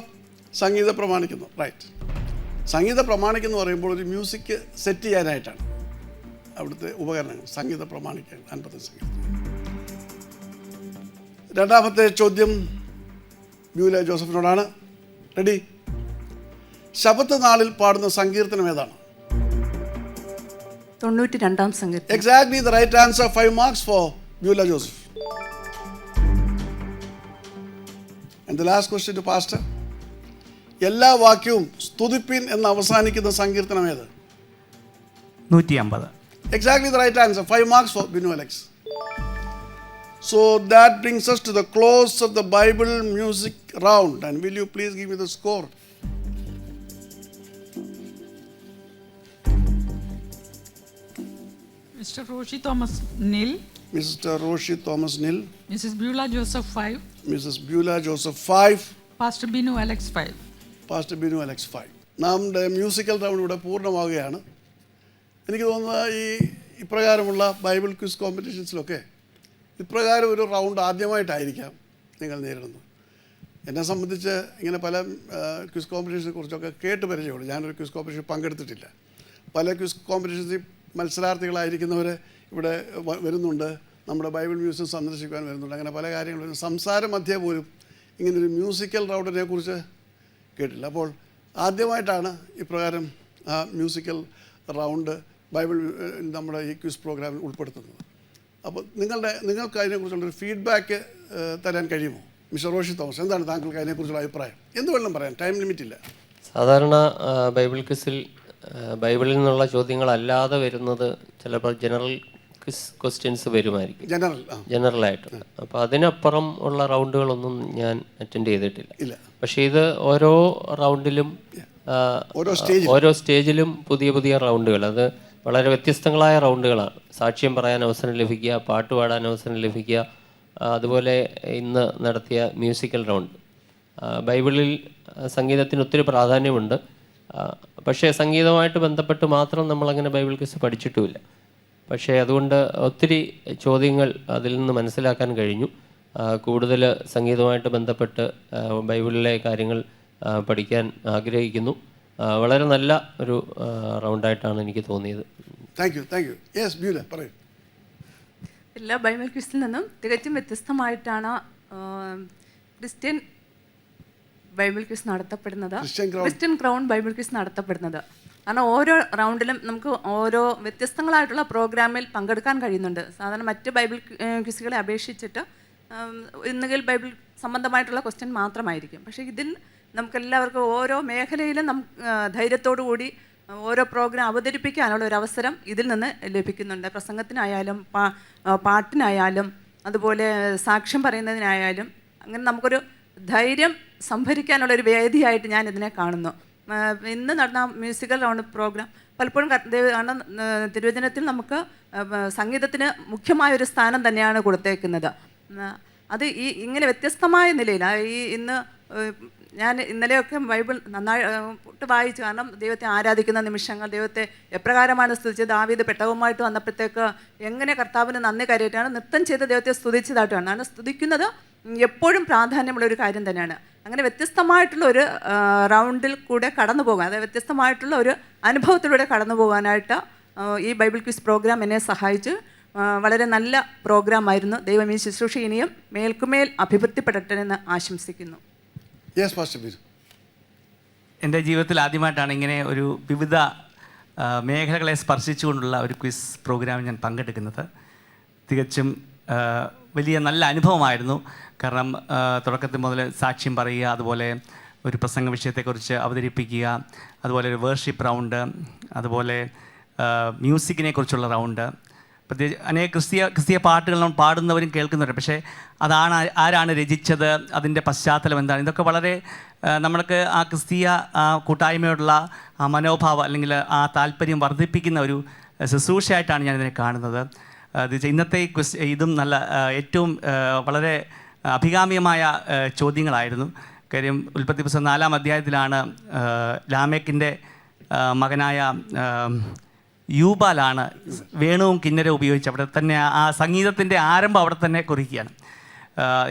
സംഗീത പ്രമാണിക്കുന്നു. റൈറ്റ്. സംഗീത പ്രമാണിക് എന്ന് പറയുമ്പോൾ ഒരു മ്യൂസിക് സെറ്റ് ചെയ്യാനായിട്ടാണ് അവിടുത്തെ ഉപകരണങ്ങൾ, സംഗീത പ്രമാണിക്കാൻ 50 സംഗീതം. രണ്ടാമത്തെ ചോദ്യം ബ്യൂല ജോസഫിനോടാണ്. റെഡി? ശബത്ത് നാളിൽ പാടുന്ന സങ്കീർത്തനം ഏതാണ്? 92-ാം സങ്കീർത്തനം. Exactly the right answer. 5 marks for Beulah Joseph. And the last question to Pastor. എല്ലാ വാക്യവും സ്തുതിപ്പിൻ എന്ന് അവസാനിക്കുന്ന സങ്കീർത്തനം ഏത്? 150. Exactly the right answer. 5 marks for Binu Alex. So that brings us to the close of the Bible music round. And will you please give me the score? Mr. Roshi Thomas nil, Mr. Roshi Thomas nil, Mrs. Beulah Joseph 5, Mrs. Beulah Joseph 5, Pastor Binu Alex 5. Pastor Binu Alex 5. നമ്മുടെ musical round ഇവിടെ പൂർണ്ണമാവുകയാണ്. എനിക്ക് തോന്നുന്നത് ഇപ്രകാരമുള്ള Bible quiz കോമ്പറ്റീഷൻസിലൊക്കെ ഇപ്രകാരം ഒരു round ആദ്യമായിട്ടായിരിക്കാം നിങ്ങൾ നേരിടുന്നത്. എന്നെ സംബന്ധിച്ച് ഇങ്ങനെ പല ക്വിസ് കോമ്പറ്റീഷനെ കുറിച്ചൊക്കെ കേട്ട് പരിചയമുള്ളൂ. ഞാനൊരു ക്വിസ് കോമ്പറ്റീഷൻ പങ്കെടുത്തിട്ടില്ല. പല ക്വിസ് കോമ്പറ്റീഷൻസിൽ മത്സരാർത്ഥികളായിരിക്കുന്നവർ ഇവിടെ വരുന്നുണ്ട്, നമ്മുടെ ബൈബിൾ മ്യൂസിയം സന്ദർശിക്കാൻ വരുന്നുണ്ട്. അങ്ങനെ പല കാര്യങ്ങളും സംസാരം മധ്യേ പോലും ഇങ്ങനൊരു മ്യൂസിക്കൽ റൗണ്ടിനെ കുറിച്ച് കേട്ടില്ല. അപ്പോൾ ആദ്യമായിട്ടാണ് ഇപ്രകാരം ആ മ്യൂസിക്കൽ റൗണ്ട് ബൈബിൾ നമ്മുടെ ഈ ക്വിസ് പ്രോഗ്രാമിൽ ഉൾപ്പെടുത്തുന്നത്. അപ്പോൾ നിങ്ങൾക്ക് അതിനെക്കുറിച്ചുള്ളൊരു ഫീഡ്ബാക്ക് തരാൻ കഴിയുമോ? മിസ്റ്റർ റോഷി തോമസ്, എന്താണ് താങ്കൾക്ക് അതിനെക്കുറിച്ചുള്ള അഭിപ്രായം? എന്ത് വേണം പറയാൻ, ടൈം ലിമിറ്റ് ഇല്ല. സാധാരണ ബൈബിൾ ക്വിസിൽ ബൈബിളിൽ നിന്നുള്ള ചോദ്യങ്ങളല്ലാതെ വരുന്നത് ചിലപ്പോൾ ജനറൽ ക്വസ്റ്റ്യൻസ് വരുമായിരിക്കും, ജനറലായിട്ടുണ്ട്. അപ്പോൾ അതിനപ്പുറം ഉള്ള റൗണ്ടുകളൊന്നും ഞാൻ അറ്റൻഡ് ചെയ്തിട്ടില്ല. പക്ഷേ ഇത് ഓരോ റൗണ്ടിലും ഓരോ സ്റ്റേജിലും പുതിയ പുതിയ റൗണ്ടുകൾ, അത് വളരെ വ്യത്യസ്തങ്ങളായ റൗണ്ടുകളാണ്. സാക്ഷ്യം പറയാൻ അവസരം ലഭിക്കുക, പാട്ട് പാടാൻ അവസരം ലഭിക്കുക, അതുപോലെ ഇന്ന് നടത്തിയ മ്യൂസിക്കൽ റൗണ്ട്. ബൈബിളിൽ സംഗീതത്തിന് ഒത്തിരി പ്രാധാന്യമുണ്ട്. പക്ഷേ സംഗീതവുമായിട്ട് ബന്ധപ്പെട്ട് മാത്രം നമ്മളങ്ങനെ ബൈബിൾ ക്വിസ് പഠിച്ചിട്ടുമില്ല. പക്ഷേ അതുകൊണ്ട് ഒത്തിരി ചോദ്യങ്ങൾ അതിൽ നിന്ന് മനസ്സിലാക്കാൻ കഴിഞ്ഞു. കൂടുതൽ സംഗീതവുമായിട്ട് ബന്ധപ്പെട്ട് ബൈബിളിലെ കാര്യങ്ങൾ പഠിക്കാൻ ആഗ്രഹിക്കുന്നു. വളരെ നല്ല ഒരു റൗണ്ടായിട്ടാണ് എനിക്ക് തോന്നിയത്. എല്ലാ ബൈബിൾ ക്വിസിൽ നിന്നും തികച്ചും വ്യത്യസ്തമായിട്ടാണ് ക്രിസ്ത്യൻ ബൈബിൾ ക്വിസ് നടത്തപ്പെടുന്നത്, ക്രിസ്ത്യൻ ക്രൗൺ ബൈബിൾ ക്വിസ് നടത്തപ്പെടുന്നത്. കാരണം ഓരോ റൗണ്ടിലും നമുക്ക് ഓരോ വ്യത്യസ്തങ്ങളായിട്ടുള്ള പ്രോഗ്രാമിൽ പങ്കെടുക്കാൻ കഴിയുന്നുണ്ട്. സാധാരണ മറ്റ് ബൈബിൾ ക്വിസുകളെ അപേക്ഷിച്ചിട്ട് ഇന്നുകിൽ ബൈബിൾ സംബന്ധമായിട്ടുള്ള ക്വസ്റ്റ്യൻ മാത്രമായിരിക്കും. പക്ഷേ ഇതിൽ നമുക്കെല്ലാവർക്കും ഓരോ മേഖലയിലും ധൈര്യത്തോടു കൂടി ഓരോ പ്രോഗ്രാം അവതരിപ്പിക്കാനുള്ള ഒരു അവസരം ഇതിൽ നിന്ന് ലഭിക്കുന്നുണ്ട്. പ്രസംഗത്തിനായാലും പാട്ടിനായാലും അതുപോലെ സാക്ഷ്യം പറയുന്നതിനായാലും അങ്ങനെ നമുക്കൊരു ധൈര്യം സംഭരിക്കാനുള്ളൊരു വേദിയായിട്ട് ഞാൻ ഇതിനെ കാണുന്നു. ഇന്ന് നടന്ന മ്യൂസിക്കൽ റൗണ്ട് പ്രോഗ്രാം പലപ്പോഴും തിരുവചനത്തിൽ നമുക്ക് സംഗീതത്തിന് മുഖ്യമായൊരു സ്ഥാനം തന്നെയാണ് കൊടുത്തേക്കുന്നത്. അത് ഇങ്ങനെ വ്യത്യസ്തമായ നിലയിൽ ഇന്ന് ഞാൻ ഇന്നലെയൊക്കെ ബൈബിൾ നന്നായിട്ട് വായിച്ചു. കാരണം ദൈവത്തെ ആരാധിക്കുന്ന നിമിഷങ്ങൾ, ദൈവത്തെ എപ്രകാരമാണ് സ്തുതിച്ചത്. ദാവീദ് പെട്ടകവുമായിട്ട് വന്നപ്പോഴത്തേക്ക് എങ്ങനെ കർത്താവിന് നന്ദി കരയിട്ടാണ് നൃത്തം ചെയ്ത് ദൈവത്തെ സ്തുതിച്ചതായിട്ടാണ്. കാരണം സ്തുതിക്കുന്നത് എപ്പോഴും പ്രാധാന്യമുള്ളൊരു കാര്യം തന്നെയാണ്. അങ്ങനെ വ്യത്യസ്തമായിട്ടുള്ള ഒരു റൗണ്ടിൽ കൂടെ കടന്നു പോകാൻ, അതായത് വ്യത്യസ്തമായിട്ടുള്ള ഒരു അനുഭവത്തിലൂടെ കടന്നു പോകാനായിട്ട് ഈ ബൈബിൾ ക്വിസ് പ്രോഗ്രാം എന്നെ സഹായിച്ചു. വളരെ നല്ല പ്രോഗ്രാമായിരുന്നു. ദൈവം ഈ ശുശ്രൂഷ ഇനിയും മേൽക്കുമേൽ അഭിവൃദ്ധിപ്പെടട്ടെ എന്ന് ആശംസിക്കുന്നു. എൻ്റെ ജീവിതത്തിൽ ആദ്യമായിട്ടാണ് ഇങ്ങനെ ഒരു വിവിധ മേഖലകളെ സ്പർശിച്ചുകൊണ്ടുള്ള ഒരു ക്വിസ് പ്രോഗ്രാമിൽ ഞാൻ പങ്കെടുക്കുന്നത്. തികച്ചും വലിയ നല്ല അനുഭവമായിരുന്നു. കാരണം തുടക്കത്തിൽ മുതൽ സാക്ഷ്യം പറയുക, അതുപോലെ ഒരു പ്രസംഗ വിഷയത്തെക്കുറിച്ച് അവതരിപ്പിക്കുക, അതുപോലെ ഒരു വേർഷിപ്പ് റൗണ്ട്, അതുപോലെ മ്യൂസിക്കിനെ കുറിച്ചുള്ള റൗണ്ട്, പ്രത്യേകിച്ച് അനേക ക്രിസ്തീയ പാട്ടുകൾ നമ്മൾ പാടുന്നവരും കേൾക്കുന്നവരും. പക്ഷേ ആരാണ് രചിച്ചത്, അതിൻ്റെ പശ്ചാത്തലം എന്താണ്, ഇതൊക്കെ വളരെ നമ്മൾക്ക് ആ ക്രിസ്തീയ കൂട്ടായ്മയോടുള്ള ആ മനോഭാവം അല്ലെങ്കിൽ ആ താല്പര്യം വർദ്ധിപ്പിക്കുന്ന ഒരു ശുശ്രൂഷയായിട്ടാണ് ഞാനിതിനെ കാണുന്നത്. ഇന്നത്തെ ഇതും നല്ല ഏറ്റവും വളരെ അഭികാമ്യമായ ചോദ്യങ്ങളായിരുന്നു. കാര്യം ഉൽപ്പത്തി പുസ്തകം 4-ാം അധ്യായത്തിലാണ് ലാമേക്കിൻ്റെ മകനായ യൂബാലാണ് വേണുവും കിന്നരവും ഉപയോഗിച്ച് അവിടെ തന്നെ ആ സംഗീതത്തിൻ്റെ ആരംഭം അവിടെ തന്നെ കുറിക്കുകയാണ്.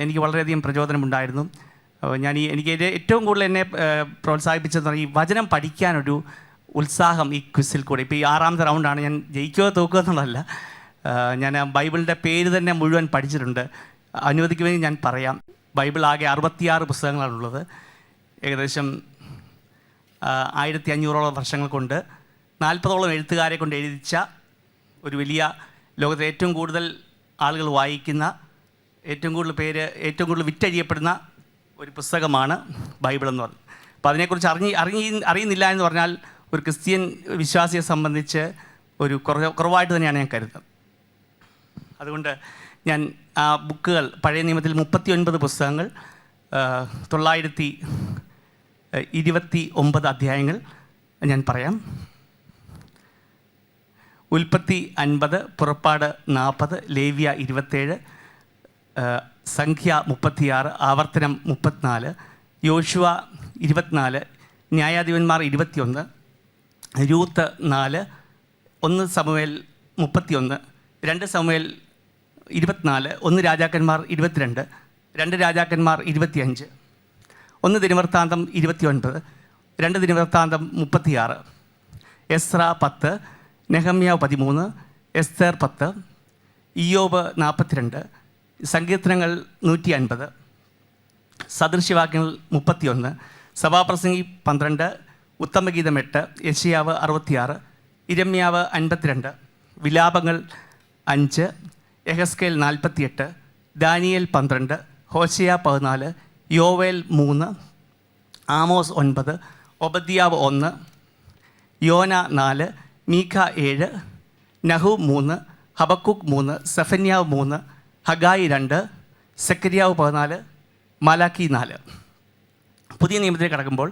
എനിക്ക് വളരെയധികം പ്രചോദനമുണ്ടായിരുന്നു. എനിക്ക് ഏറ്റവും കൂടുതൽ എന്നെ പ്രോത്സാഹിപ്പിച്ചതെന്ന് പറഞ്ഞാൽ ഈ വചനം പഠിക്കാനൊരു ഉത്സാഹം ഈ ക്വിസിൽ കൂടെ. ഇപ്പോൾ ഈ 6ാമത്തെ റൗണ്ടാണ്. ഞാൻ ജയിക്കുകയോ തോക്കുകയോ എന്നുള്ളതല്ല, ഞാൻ ബൈബിളിൻ്റെ പേര് തന്നെ മുഴുവൻ പഠിച്ചിട്ടുണ്ട്. അനുവദിക്കുമെങ്കിൽ ഞാൻ പറയാം. ബൈബിൾ ആകെ 66 പുസ്തകങ്ങളാണുള്ളത്. ഏകദേശം 1500ഓളം വർഷങ്ങൾ കൊണ്ട് 40ഓളം എഴുത്തുകാരെ കൊണ്ട് എഴുതിച്ച ഒരു വലിയ, ലോകത്തിലെ ഏറ്റവും കൂടുതൽ ആളുകൾ വായിക്കുന്ന, ഏറ്റവും കൂടുതൽ വിറ്റഴിയപ്പെടുന്ന ഒരു പുസ്തകമാണ് ബൈബിൾ എന്ന് പറയുന്നത്. അപ്പോൾ അതിനെക്കുറിച്ച് അറിയുന്നില്ല എന്ന് പറഞ്ഞാൽ ഒരു ക്രിസ്ത്യൻ വിശ്വാസിയെ സംബന്ധിച്ച് ഒരു കുറവായിട്ട് തന്നെയാണ് ഞാൻ കരുതുന്നത്. അതുകൊണ്ട് ഞാൻ ആ ബുക്കുകൾ, പഴയ നിയമത്തിൽ 39 പുസ്തകങ്ങൾ, 929 അധ്യായങ്ങൾ ഞാൻ പറയാം. ഉൽപ്പത്തി 50, പുറപ്പാട് 40, ലേവ്യ 27, സംഖ്യ 36, ആവർത്തനം 34, യോശുവ 24, ന്യായാധിപന്മാർ 21, രൂത്ത് 4, 1 സമൂവേൽ 31, 2 സമൂവേൽ 24, 1 രാജാക്കന്മാർ 22, 2 രാജാക്കന്മാർ 25, 1 ദിനവൃത്താന്തം 29, 2 ദിനവൃത്താന്തം 36, എസ്ര 10, നെഹമ്യാവ് 13, എസ്തേർ 10, ഇയ്യോബ് 42, സങ്കീർത്തനങ്ങൾ 150, സദൃശ്യവാക്യങ്ങൾ 31, സഭാപ്രസംഗി 12, ഉത്തമഗീതം 8, യെശയ്യാവ് 66, ഇരമ്യാവ് 52, വിലാപങ്ങൾ 5, യെഹെസ്കേൽ 48, ദാനിയേൽ 12, ഹോശേയ 14, യോവേൽ 3, ആമോസ് 9, ഒബദ്യാവ് 1, യോന 4, മീഖ 7, നഹൂം 3, ഹബക്കുക്ക് 3, സെഫന്യാവ് 3, ഹഗായി 2, സെക്കരിയാവ് 14, മലാക്കി 4. പുതിയ നിയമത്തിൽ കിടക്കുമ്പോൾ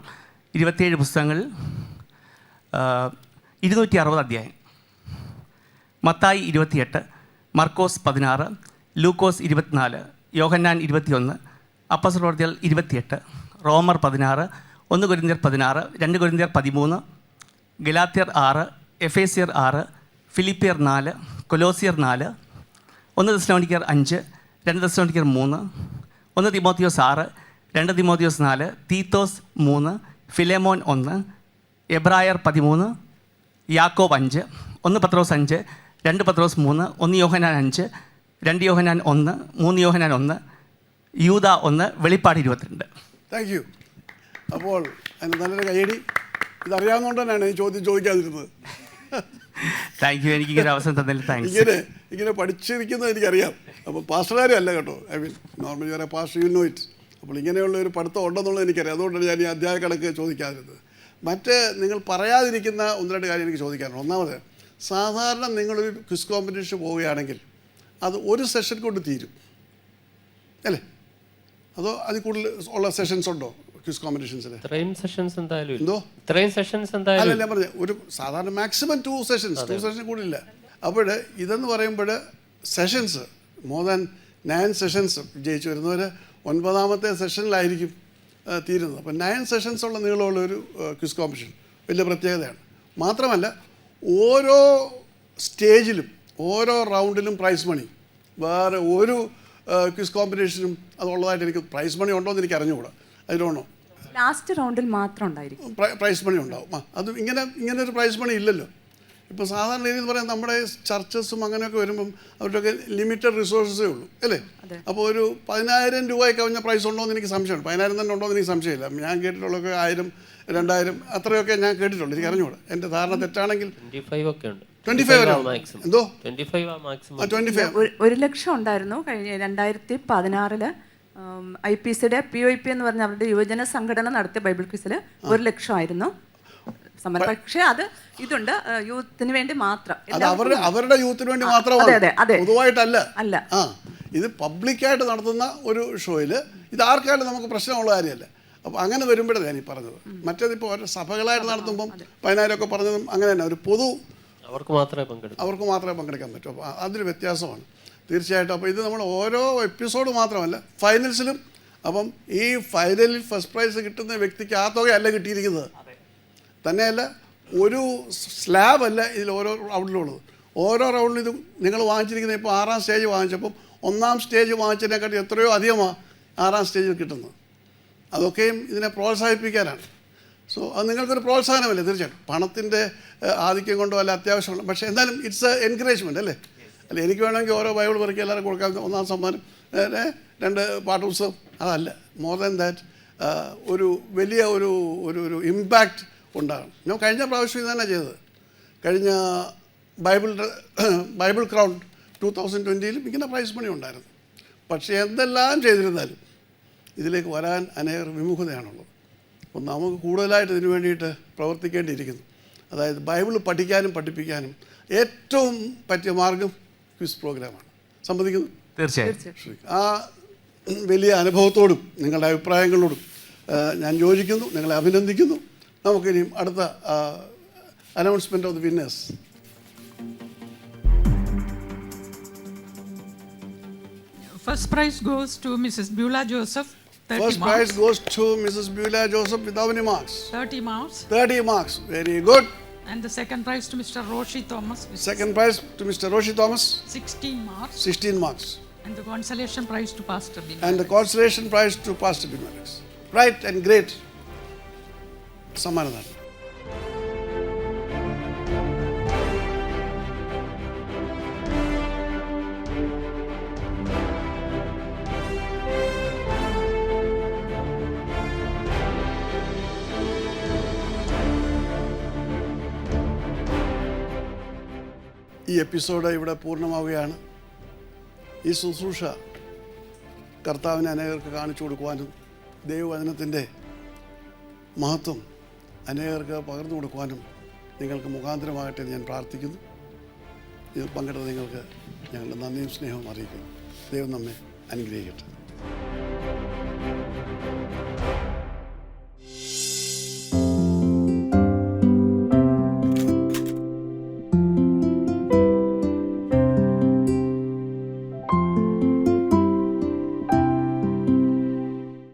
27 പുസ്തകങ്ങൾ, 260 അധ്യായം. മത്തായി 28, മർക്കോസ് 16, ലൂക്കോസ് 24, യോഹന്നാൻ 21, അപ്പോസ്തലപ്രവൃത്തികൾ 28, റോമർ 16, 1 കൊരിന്ത്യർ 16, 2 കൊരിന്ത്യർ 13, ഗലാത്യർ 6, എഫേസ്യർ 6, ഫിലിപ്പിയർ 4, കൊലോസിയർ 4, 1 തെസ്സലോനിക്കർ 5, 2 തെസ്സലോനിക്കർ 3, 1 തിമോത്തിയോസ് 6, 2 തിമോത്തിയോസ് 4, തീത്തോസ് 3, ഫിലേമോൻ 1, എബ്രായർ 13, യാക്കോബ് 5, 1 പത്രോസ് 5, 2 പത്രോസ് 3, 1 യോഹന്നാൻ 5, 2 യോഹന്നാൻ 1, 3 യോഹന്നാൻ 1, യൂദ 1, വെളിപ്പാട് 22. Thank you. അപ്പോൾ അതിന് നല്ലൊരു കൈയടി. ഇതറിയാവുന്നതുകൊണ്ട് തന്നെയാണ് ഈ ചോദ്യം ചോദിക്കാതിരുന്നത്. Thank you. എനിക്കിങ്ങനെ അവസരം തന്നതിൽ താങ്ക്സ്. ഇങ്ങനെ പഠിച്ചിരിക്കുന്നത് എനിക്കറിയാം. അപ്പോൾ പാസ്റ്റർമാരും അല്ല കേട്ടോ. ഐ മീൻ നോർമലി പറയാം പാസ്റ്റർ യു നോ ഇറ്റ്. അപ്പോൾ ഇങ്ങനെയുള്ള ഒരു പഠിത്തം ഉണ്ടെന്നുള്ളത് എനിക്കറിയാം. അതുകൊണ്ടാണ് ഞാൻ ഈ അധ്യായ കണക്ക് ചോദിക്കാതിരുന്നത്. മറ്റ് നിങ്ങൾ പറയാതിരിക്കുന്ന 1-2 കാര്യം എനിക്ക് ചോദിക്കാനുണ്ട്. ഒന്നാമത്, സാധാരണ നിങ്ങളൊരു ക്വിസ് കോമ്പറ്റീഷൻ പോവുകയാണെങ്കിൽ അത് ഒരു സെഷൻ കൊണ്ട് തീരും അല്ലേ? അതോ അതിൽ കൂടുതൽ ഉള്ള സെഷൻസ് ഉണ്ടോ ക്വിസ് കോമ്പറ്റീഷൻസിൽ? ഇത്രയും സെഷൻസ് എന്തായാലും എന്തോ ഇത്രയും സെഷൻസ് എന്തായാലും അല്ല, ഞാൻ പറഞ്ഞു ഒരു സാധാരണ മാക്സിമം 2 സെഷൻസ് കൂടില്ല. അപ്പോൾ ഇതെന്ന് പറയുമ്പോൾ സെഷൻസ് മോർ ദാൻ 9 സെഷൻസ് ജയിച്ചു വരുന്നവർ 9ാമത്തെ സെഷനിലായിരിക്കും തീരുന്നത്. അപ്പോൾ 9 സെഷൻസ് ഉള്ള നീളമുള്ളൊരു ക്വിസ് കോമ്പറ്റീഷൻ വലിയ പ്രത്യേകതയാണ്. മാത്രമല്ല ഓരോ സ്റ്റേജിലും ഓരോ റൗണ്ടിലും പ്രൈസ് മണി. വേറെ ഒരു ക്വിസ് കോമ്പറ്റീഷനും അതുള്ളതായിട്ട് എനിക്ക് പ്രൈസ് മണി ഉണ്ടോ എന്ന് എനിക്ക് അറിഞ്ഞുകൂടാ. അതിലുണ്ടോ? ലാസ്റ്റ് റൗണ്ടിൽ മാത്രം ഉണ്ടായിരിക്കും പ്രൈസ് മണി ഉണ്ടാവും. അത് ഇങ്ങനെ ഒരു പ്രൈസ് മണി ഇല്ലല്ലോ. ഇപ്പോൾ സാധാരണ രീതിയിൽ പറയാം നമ്മുടെ ചർച്ചസും അങ്ങനെയൊക്കെ വരുമ്പം അവരുടെയൊക്കെ ലിമിറ്റഡ് റിസോഴ്സസേ ഉള്ളൂ അല്ലേ? അപ്പോൾ ഒരു 10,000 രൂപയൊക്കെ കവിഞ്ഞ പ്രൈസ് ഉണ്ടോ എന്ന് എനിക്ക് സംശയമുണ്ട്. 10,000 തന്നെ ഉണ്ടോ എന്ന് എനിക്ക് സംശയമില്ല. ഞാൻ കേട്ടിട്ടുള്ളതൊക്കെ 1000, 2000 അത്രയൊക്കെ ഞാൻ കേട്ടിട്ടുള്ളൂ. എനിക്ക് അറിഞ്ഞുകൂടാ. എൻ്റെ ധാരണ തെറ്റാണെങ്കിൽ 25 ഒക്കെ ഉണ്ട്. 25 എന്തോ 25 1 ലക്ഷം ഉണ്ടായിരുന്നു കഴിഞ്ഞ 2016 IPCയുടെ POIP എന്ന് പറഞ്ഞ അവരുടെ യുവജന സംഘടന നടത്തിയ ബൈബിൾ ക്വിസിൽ 1 ലക്ഷമായിരുന്നു സമരം. പക്ഷേ അത് ഇതുണ്ട് യൂത്തിന് വേണ്ടി മാത്രം. അത് അവരുടെ യൂത്തിന് വേണ്ടി മാത്രമാണ്, പൊതുവായിട്ടല്ല. അല്ല, ഇത് പബ്ലിക്കായിട്ട് നടത്തുന്ന ഒരു ഷോയിൽ ഇത് ആർക്കായാലും നമുക്ക് പ്രശ്നമുള്ള കാര്യമല്ല. അപ്പോൾ അങ്ങനെ വരുമ്പോഴേ ഞാൻ ഈ പറഞ്ഞത്. മറ്റേതിപ്പോൾ ഓരോ സഭകളായിട്ട് നടത്തുമ്പം 10,000 ഒക്കെ പറഞ്ഞതും അങ്ങനെ തന്നെ ഒരു പൊതു അവർക്ക് മാത്രമേ പങ്കെടുക്കാൻ പറ്റൂ. അപ്പോൾ അതൊരു വ്യത്യാസമാണ് തീർച്ചയായിട്ടും. അപ്പോൾ ഇത് നമ്മൾ ഓരോ എപ്പിസോഡ് മാത്രമല്ല ഫൈനൽസിലും. അപ്പം ഈ ഫൈനലിൽ ഫസ്റ്റ് പ്രൈസ് കിട്ടുന്ന വ്യക്തിക്ക് ആ തുകയല്ല കിട്ടിയിരിക്കുന്നത്. തന്നെയല്ല ഒരു സ്ലാബല്ല ഇതിൽ ഓരോ റൗണ്ടിലുള്ളത്. ഓരോ റൗണ്ടിലും ഇത് നിങ്ങൾ വാങ്ങിച്ചിരിക്കുന്നത് ഇപ്പോൾ 6ാം സ്റ്റേജ് വാങ്ങിച്ചപ്പം 1ാം സ്റ്റേജ് വാങ്ങിച്ചതിനെക്കാട്ടി എത്രയോ അധികമാണ് 6ാം സ്റ്റേജിൽ കിട്ടുന്നത്. അതൊക്കെയും ഇതിനെ പ്രോത്സാഹിപ്പിക്കാനാണ്. സോ അത് നിങ്ങൾക്കൊരു പ്രോത്സാഹനമല്ലേ? തീർച്ചയായിട്ടും പണത്തിൻ്റെ ആധിക്യം കൊണ്ടോ അല്ല അത്യാവശ്യമുള്ള, പക്ഷേ എന്തായാലും ഇറ്റ്സ് എ എൻകറേജ്മെൻറ്റ് അല്ലേ? അല്ല എനിക്ക് വേണമെങ്കിൽ ഓരോ ബൈബിൾ പെറുക്കി എല്ലാവരും കൊടുക്കാൻ 1ാം സമ്മാനം 2 പാഠപുസ്തകം, അതല്ല. മോർ ദാൻ ദാറ്റ് ഒരു വലിയ ഒരു ഇമ്പാക്റ്റ് ഉണ്ടാകണം. ഞാൻ കഴിഞ്ഞ പ്രാവശ്യം ഇത് തന്നെ ചെയ്തത്. കഴിഞ്ഞ ബൈബിൾ ക്രൗൺ 2020 ഇങ്ങനെ പ്രൈസ് മണി ഉണ്ടായിരുന്നു. പക്ഷേ എന്തെല്ലാം ചെയ്തിരുന്നാലും ഇതിലേക്ക് വരാൻ അനേകം വിമുഖതയാണുള്ളത്. അപ്പം നമുക്ക് കൂടുതലായിട്ട് ഇതിനു വേണ്ടിയിട്ട് പ്രവർത്തിക്കേണ്ടിയിരിക്കുന്നു. അതായത് ബൈബിൾ പഠിക്കാനും പഠിപ്പിക്കാനും ഏറ്റവും പറ്റിയ മാർഗം ക്വിസ് പ്രോഗ്രാമാണ്. സമ്മതിക്കുന്നു? തീർച്ചയായും. ആ വലിയ അനുഭവത്തോടും നിങ്ങളുടെ അഭിപ്രായങ്ങളോടും ഞാൻ യോജിക്കുന്നു, നിങ്ങളെ അഭിനന്ദിക്കുന്നു. നമുക്കിനിയും അടുത്ത announcement of the winners. First prize goes to Mrs. Beulah Joseph, 30 First marks. prize goes to Mrs. Beulah Joseph with how many marks? 30 marks. 30 marks. Very good. And the second prize to Mr. Roshi Thomas with Second prize to Mr. Roshi Thomas, 16 marks. 16 marks. And the consolation prize to Pastor Binu. And the consolation prize to Pastor Binu Alex. Right and great. സമ്മാനമാണ്. ഈ episode ഇവിടെ പൂർണ്ണമാവുകയാണ്. ഈ ശുശ്രൂഷ കർത്താവിനെ അനേകർക്ക് കാണിച്ചു കൊടുക്കുവാനും ദൈവവചനത്തിൻ്റെ മഹത്വം അനേകർക്ക് പകർന്നു കൊടുക്കുവാനും നിങ്ങൾക്ക് മുഖാന്തരമാകട്ടെ എന്ന് ഞാൻ പ്രാർത്ഥിക്കുന്നു. ഇത് പങ്കെടുത്ത നിങ്ങൾക്ക് ഞങ്ങളുടെ നന്ദിയും സ്നേഹവും അറിയിക്കുന്നു. ദൈവം നമ്മെ അനുഗ്രഹിക്കട്ടെ.